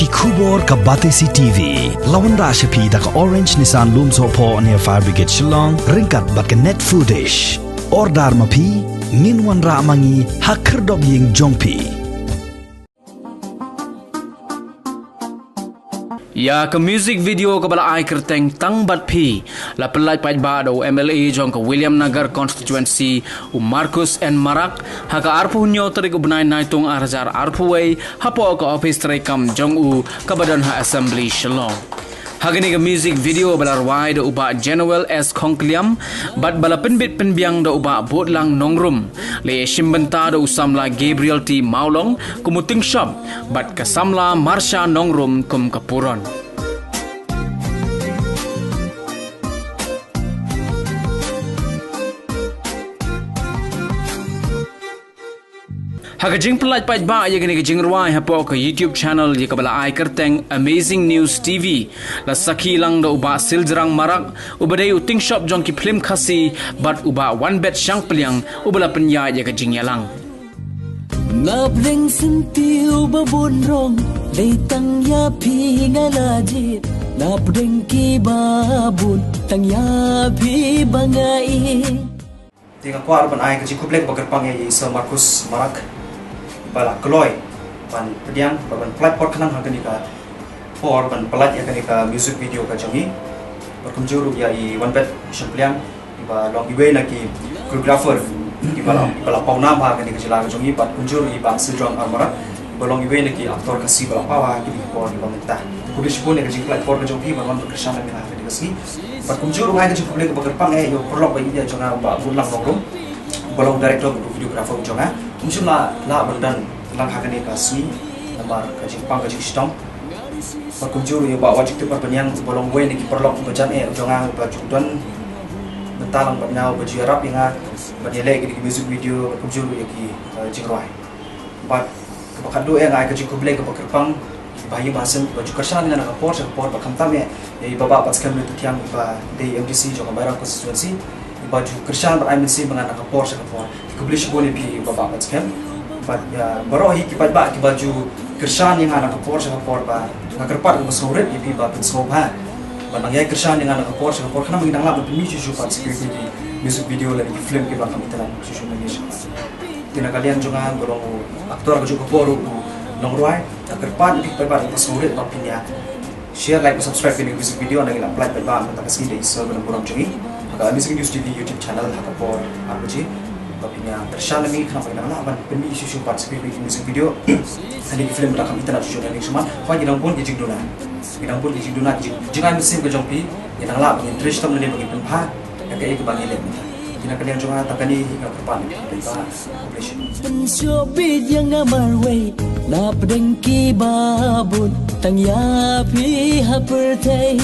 Khubor ka Batesi TV. Lawan ra shapi da ka Orange Nissan Loom Sopo near Fire Brigade Shillong. Ringkat bat ka net footage. Ordar mapi. Minwan ra mangi hakir dog ying jongpi. Ya ke music video ke bala ai kerteng tang bat phi la pelai pai ba do MLA jong ke William Nagar constituency u Marcus and Marak ha ka arpu nyo tari ko benai nai tung arjar arpu wei ha po ka office trai kam jong u ka badan ha assembly Shillong. Hagani ke music video bala wai do uba General S Khongkliam bat bala penbit penbiang do uba botlang nongrum le shimbenta do usamla Gabriel T Maulong kumuting shop bat ka samla Marsha nongrum kum kapuron. Hagajing pelaj paj ba ya gani gajing ruai hapo ke YouTube channel ya kabala ai kerteng Amazing News TV la saki lang da uba siljarang marak ubadai uting shop jong ki film khasi bat uba one bed syang peliang ubala penya ya gajing yalang Nabling sentiu babun rong leitang ya pi ngalaji nabling ki babun tang ya pi bangai Tinga kuar ban ai gajing kublek bagarpang ya Sir Marcus Marak bala kloy ban pediang ban flight port kanang hagani ka for ban pelat ya kani ka music video ka jangi berkunjuru ya I one bed syampliang ba long iwe na ki choreographer di bala pauna ba kani ka jila ka jangi bat kunjuru I bang sidrong armara ba long iwe na ki aktor ka si bala pawa ki for di bamenta kudish pun ka jing flight port ka jangi ban bekerja na mina kani ka si bat kunjuru ai ka jing publik ba kerpang yo perlok ba dia jonga ba bulang ngom bolong director videographer jonga musim la berdan lang hakani kasmi namar kajing pang kajing stom perkunjuru ya bawa wajib tu perpenyang bolong we ni perlok bajan jonga baju dan bentalang banyau baju Arab yang banyele di music video perkunjuru ya ki jingroi bat kepakat do yang ai kajing kublek kepakerpang bayi masem baju kersan dengan kapor bakam tame ya baba paskan itu tiang ba de MDC jonga barang constituency baju kersan beramisi mengenai kapor kebelis boleh pi baba paskan bat ya barohi kipat ba ki baju kersan yang anak kapor ba ngakerpat besauret ya pi ba pensoba banang ya kersan yang anak kapor kana mengindang la bemi susu pat security di music video lagi film ki ba kami telan susu Malaysia tina kalian jonga borong aktor baju kapor nongruai ngakerpat di ba besauret ba pinya share like subscribe di music video lagi la like ba mata kasih dei so borong jongi Amazing News TV YouTube channel hakapor abuji bapinya tersyal ni kenapa kita nak benda isu part seperti music video hari film belakang internet show dan semua kau jangan pun jijik dona jangan mesti berjumpa jangan lah bagi interest tam ni bagi tempat yang kayak bagi lem jangan kalian cuma takkan ni kepan kita population pensobit yang ngamar way na pedengki babun tang ya pi hapertai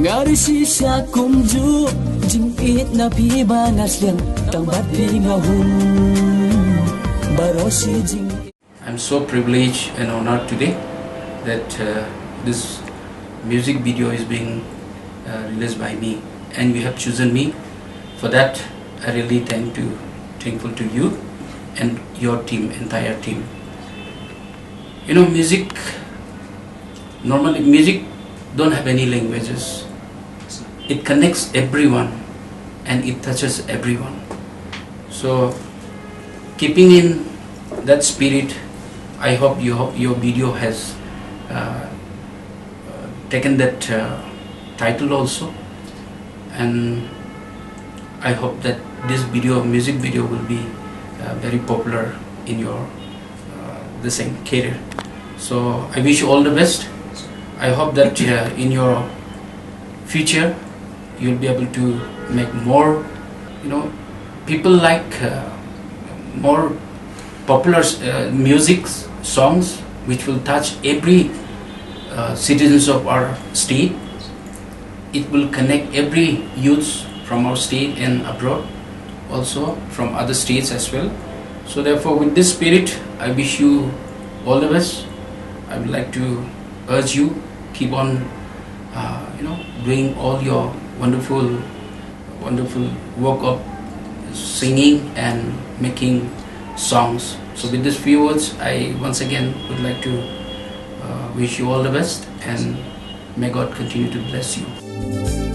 ngari sisa kumju jingit na pi banas liang tang bat pi ngahun barosi jing. I'm so privileged and honored today that this music video is being released by me and you have chosen me. For that I really thankful to you and your team, entire team. You know, normally music don't have any languages. It connects everyone and it touches everyone. So keeping in that spirit, I hope your video has taken that title also, and I hope that this music video will be very popular in your the same career. So I wish you all the best. I hope that in your future you'll be able to make more, people like more popular music songs which will touch every citizens of our state. It will connect every youth from our state and abroad, also from other states as well. So therefore, with this spirit, I wish you all the best. I would like to urge you, keep on doing all your wonderful work of singing and making songs. So with these few words, I once again would like to Wish you all the best, and may God continue to bless you.